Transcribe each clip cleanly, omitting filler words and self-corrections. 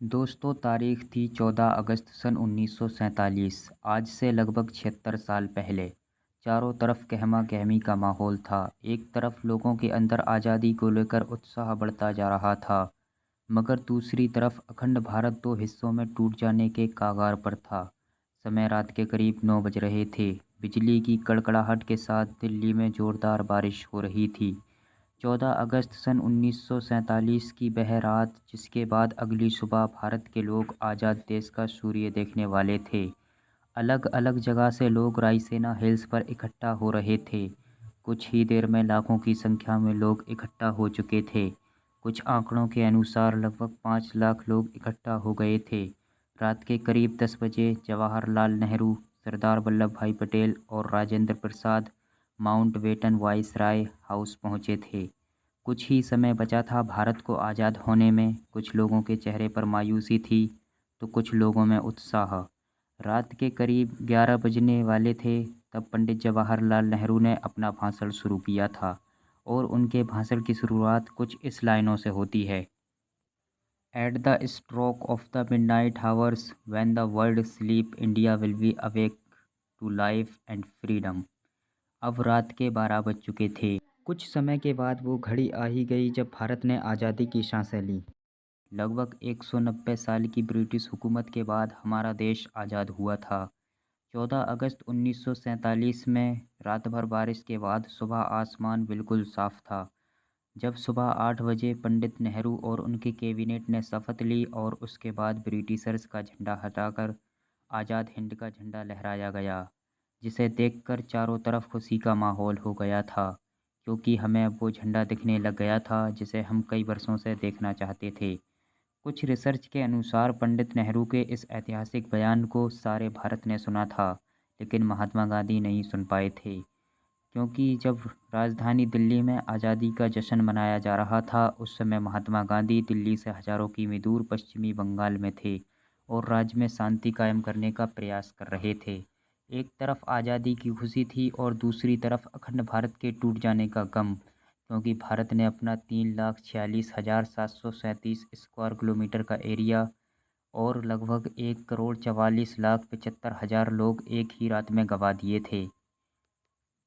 दोस्तों, तारीख थी 14 अगस्त सन 1947। आज से लगभग 76 साल पहले। चारों तरफ कहमा कहमी का माहौल था। एक तरफ लोगों के अंदर आज़ादी को लेकर उत्साह बढ़ता जा रहा था, मगर दूसरी तरफ अखंड भारत दो हिस्सों में टूट जाने के कगार पर था। समय रात के करीब 9 बज रहे थे। बिजली की कड़कड़ाहट के साथ दिल्ली में ज़ोरदार बारिश हो रही थी। 14 अगस्त सन 1947 की वह रात, जिसके बाद अगली सुबह भारत के लोग आज़ाद देश का सूर्य देखने वाले थे। अलग अलग जगह से लोग रायसीना हिल्स पर इकट्ठा हो रहे थे। कुछ ही देर में लाखों की संख्या में लोग इकट्ठा हो चुके थे। कुछ आंकड़ों के अनुसार लगभग 5 लाख लोग इकट्ठा हो गए थे। रात के करीब 10 बजे जवाहरलाल नेहरू, सरदार वल्लभ भाई पटेल और Rajendra Prasad Mountbatten viceroy house पहुंचे थे। कुछ ही समय बचा था भारत को आज़ाद होने में। कुछ लोगों के चेहरे पर मायूसी थी तो कुछ लोगों में उत्साह। रात के करीब 11 बजने वाले थे तब पंडित जवाहरलाल नेहरू ने अपना भाषण शुरू किया था, और उनके भाषण की शुरुआत कुछ इस लाइनों से होती है। At the stroke of the midnight hours, when the world sleep, India will be awake to life and freedom. अब रात के 12 बज चुके थे। कुछ समय के बाद वो घड़ी आ ही गई जब भारत ने आज़ादी की सांसें लीं। लगभग 190 साल की ब्रिटिश हुकूमत के बाद हमारा देश आज़ाद हुआ था। 14 अगस्त 1947 में रात भर बारिश के बाद सुबह आसमान बिल्कुल साफ था। जब सुबह 8 बजे पंडित नेहरू और उनके कैबिनेट ने शपथ ली और उसके बाद ब्रिटिशर्स का झंडा हटाकर आज़ाद हिंद का झंडा लहराया गया, जिसे देखकर चारों तरफ खुशी का माहौल हो गया था, क्योंकि हमें अब वो झंडा दिखने लग गया था जिसे हम कई वर्षों से देखना चाहते थे। कुछ रिसर्च के अनुसार पंडित नेहरू के इस ऐतिहासिक बयान को सारे भारत ने सुना था, लेकिन महात्मा गांधी नहीं सुन पाए थे, क्योंकि जब राजधानी दिल्ली में आज़ादी का जश्न मनाया जा रहा था, उस समय महात्मा गांधी दिल्ली से हज़ारों किमी दूर पश्चिमी बंगाल में थे और राज्य में शांति कायम करने का प्रयास कर रहे थे। एक तरफ आज़ादी की खुशी थी और दूसरी तरफ अखंड भारत के टूट जाने का गम, क्योंकि भारत ने अपना 3,46,737 स्क्वायर किलोमीटर का एरिया और लगभग 1,44,75,000 लोग एक ही रात में गंवा दिए थे।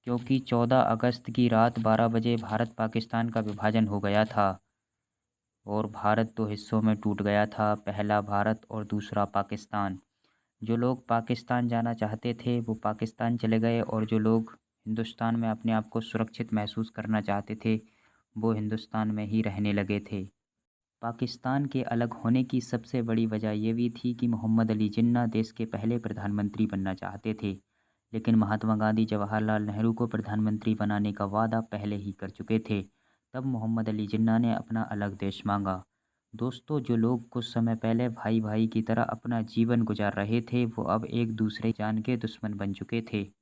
क्योंकि 14 अगस्त की रात 12 बजे भारत पाकिस्तान का विभाजन हो गया था और भारत दो हिस्सों में टूट गया था, पहला भारत और दूसरा पाकिस्तान। जो लोग पाकिस्तान जाना चाहते थे वो पाकिस्तान चले गए, और जो लोग हिंदुस्तान में अपने आप को सुरक्षित महसूस करना चाहते थे वो हिंदुस्तान में ही रहने लगे थे। पाकिस्तान के अलग होने की सबसे बड़ी वजह ये भी थी कि मोहम्मद अली जिन्ना देश के पहले प्रधानमंत्री बनना चाहते थे, लेकिन महात्मा गांधी जवाहरलाल नेहरू को प्रधानमंत्री बनाने का वादा पहले ही कर चुके थे। तब मोहम्मद अली जिन्ना ने अपना अलग देश मांगा। दोस्तों, जो लोग कुछ समय पहले भाई भाई की तरह अपना जीवन गुजार रहे थे वो अब एक दूसरे जान के दुश्मन बन चुके थे,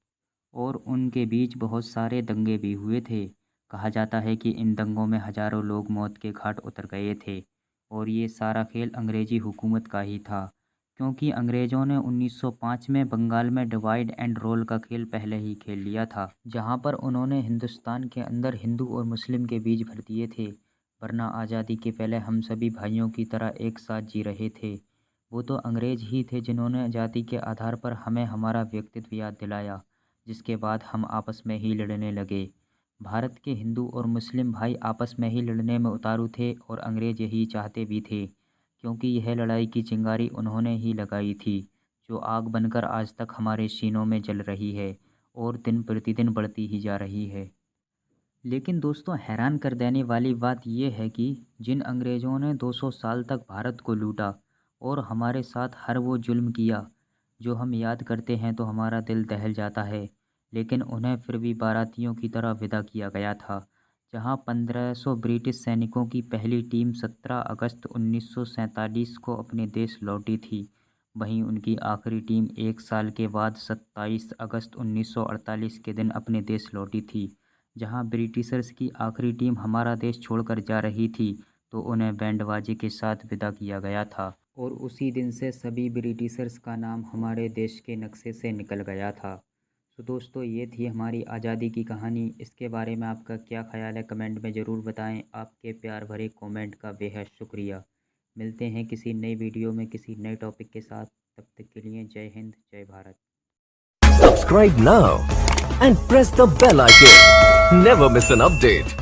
और उनके बीच बहुत सारे दंगे भी हुए थे। कहा जाता है कि इन दंगों में हजारों लोग मौत के घाट उतर गए थे, और ये सारा खेल अंग्रेज़ी हुकूमत का ही था, क्योंकि अंग्रेज़ों ने 1905 में बंगाल में डिवाइड एंड रोल का खेल पहले ही खेल लिया था, जहाँ पर उन्होंने हिंदुस्तान के अंदर हिंदू और मुस्लिम के बीज भर दिए थे। वरना आज़ादी के पहले हम सभी भाइयों की तरह एक साथ जी रहे थे। वो तो अंग्रेज़ ही थे जिन्होंने जाति के आधार पर हमें हमारा व्यक्तित्व याद दिलाया, जिसके बाद हम आपस में ही लड़ने लगे। भारत के हिंदू और मुस्लिम भाई आपस में ही लड़ने में उतारू थे, और अंग्रेज़ यही चाहते भी थे, क्योंकि यह लड़ाई की चिंगारी उन्होंने ही लगाई थी, जो आग बनकर आज तक हमारे सीनों में जल रही है और दिन प्रतिदिन बढ़ती ही जा रही है। लेकिन दोस्तों, हैरान कर देने वाली बात यह है कि जिन अंग्रेज़ों ने 200 साल तक भारत को लूटा और हमारे साथ हर वो जुल्म किया जो हम याद करते हैं तो हमारा दिल दहल जाता है, लेकिन उन्हें फिर भी बारातियों की तरह विदा किया गया था। जहां 1500 ब्रिटिश सैनिकों की पहली टीम 17 अगस्त 1947 को अपने देश लौटी थी, वहीं उनकी आखिरी टीम एक साल के बाद 27 अगस्त 1948 के दिन अपने देश लौटी थी। जहां ब्रिटिशर्स की आखिरी टीम हमारा देश छोड़कर जा रही थी, तो उन्हें बैंड बाजे के साथ विदा किया गया था, और उसी दिन से सभी ब्रिटिशर्स का नाम हमारे देश के नक्शे से निकल गया था। तो दोस्तों, ये थी हमारी आज़ादी की कहानी। इसके बारे में आपका क्या ख़्याल है, कमेंट में ज़रूर बताएं। आपके प्यार भरे कमेंट का बेहद शुक्रिया। मिलते हैं किसी नई वीडियो में किसी नए टॉपिक के साथ। तब तक के लिए जय हिंद, जय Bharat. Subscribe now and press the bell icon. Never miss an update.